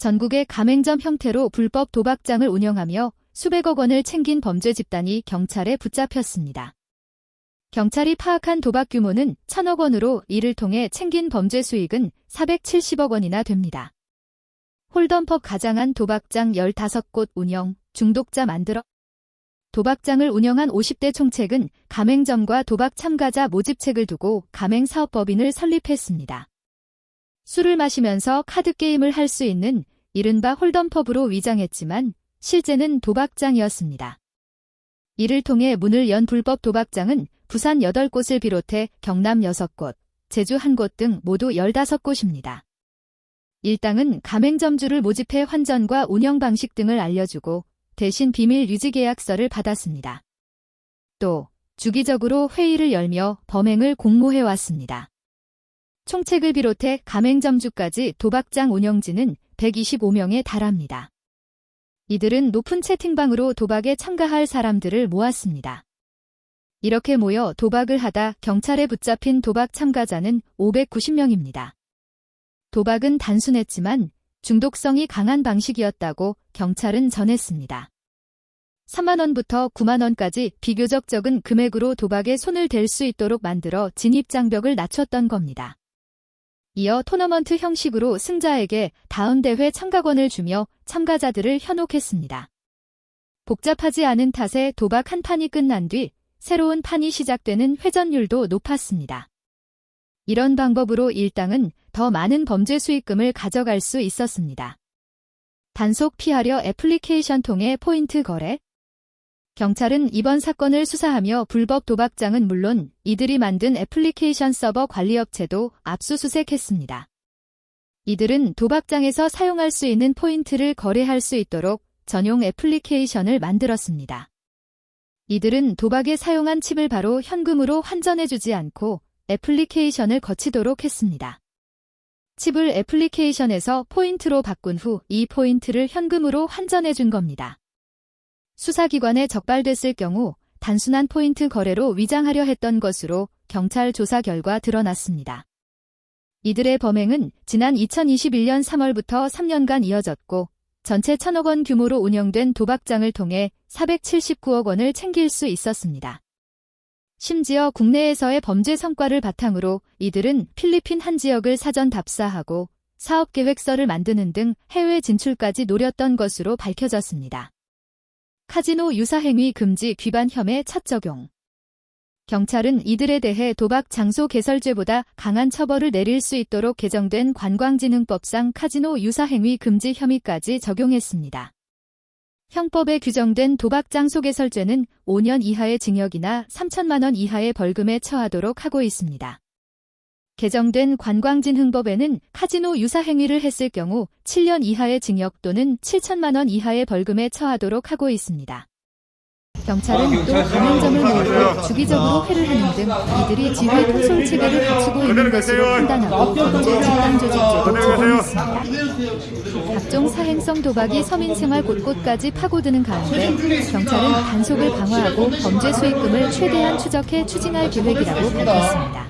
전국의 가맹점 형태로 불법 도박장을 운영하며 수백억 원을 챙긴 범죄 집단이 경찰에 붙잡혔습니다. 경찰이 파악한 도박 규모는 1,000억 원으로 이를 통해 챙긴 범죄 수익은 470억 원이나 됩니다. 홀덤펍 가장한 도박장 15곳 운영, 중독자 만들어 도박장을 운영한 50대 총책은 가맹점과 도박 참가자 모집책을 두고 가맹사업법인을 설립했습니다. 술을 마시면서 카드게임을 할 수 있는 이른바 홀덤펍으로 위장했지만 실제는 도박장이었습니다. 이를 통해 문을 연 불법 도박장은 부산 8곳을 비롯해 경남 6곳, 제주 1곳 등 모두 15곳입니다. 일당은 가맹점주를 모집해 환전과 운영 방식 등을 알려주고 대신 비밀 유지 계약서를 받았습니다. 또 주기적으로 회의를 열며 범행을 공모해왔습니다. 총책을 비롯해 가맹점주까지 도박장 운영진은 125명에 달합니다. 이들은 높은 채팅방으로 도박에 참가할 사람들을 모았습니다. 이렇게 모여 도박을 하다 경찰에 붙잡힌 도박 참가자는 590명입니다. 도박은 단순했지만 중독성이 강한 방식이었다고 경찰은 전했습니다. 3만 원부터 9만 원까지 비교적 적은 금액으로 도박에 손을 댈 수 있도록 만들어 진입장벽을 낮췄던 겁니다. 이어 토너먼트 형식으로 승자에게 다음 대회 참가권을 주며 참가자들을 현혹했습니다. 복잡하지 않은 탓에 도박 한 판이 끝난 뒤 새로운 판이 시작되는 회전율도 높았습니다. 이런 방법으로 일당은 더 많은 범죄 수익금을 가져갈 수 있었습니다. 단속 피하려 애플리케이션 통해 포인트 거래? 경찰은 이번 사건을 수사하며 불법 도박장은 물론 이들이 만든 애플리케이션 서버 관리업체도 압수수색했습니다. 이들은 도박장에서 사용할 수 있는 포인트를 거래할 수 있도록 전용 애플리케이션을 만들었습니다. 이들은 도박에 사용한 칩을 바로 현금으로 환전해주지 않고 애플리케이션을 거치도록 했습니다. 칩을 애플리케이션에서 포인트로 바꾼 후 이 포인트를 현금으로 환전해준 겁니다. 수사기관에 적발됐을 경우 단순한 포인트 거래로 위장하려 했던 것으로 경찰 조사 결과 드러났습니다. 이들의 범행은 지난 2021년 3월부터 3년간 이어졌고 전체 1,000억 원 규모로 운영된 도박장을 통해 479억 원을 챙길 수 있었습니다. 심지어 국내에서의 범죄 성과를 바탕으로 이들은 필리핀 한 지역을 사전 답사하고 사업계획서를 만드는 등 해외 진출까지 노렸던 것으로 밝혀졌습니다. 카지노 유사행위 금지 위반 혐의 첫 적용. 경찰은 이들에 대해 도박 장소 개설죄보다 강한 처벌을 내릴 수 있도록 개정된 관광진흥법상 카지노 유사행위 금지 혐의까지 적용했습니다. 형법에 규정된 도박 장소 개설죄는 5년 이하의 징역이나 3천만 원 이하의 벌금에 처하도록 하고 있습니다. 개정된 관광진흥법에는 카지노 유사행위를 했을 경우 7년 이하의 징역 또는 7천만 원 이하의 벌금에 처하도록 하고 있습니다. 경찰은 또 가맹점을 모으고 주기적으로 회를 하는 등 이들이 지휘 통솔 체계를 갖추고 있는 것으로 판단하고 범죄 집단 조직죄도 적용했습니다. 각종 사행성 도박이 서민생활 곳곳까지 파고드는 가운데 경찰은 단속을 강화하고 범죄 수익금을 최대한 추적해 추징할 계획이라고 밝혔습니다.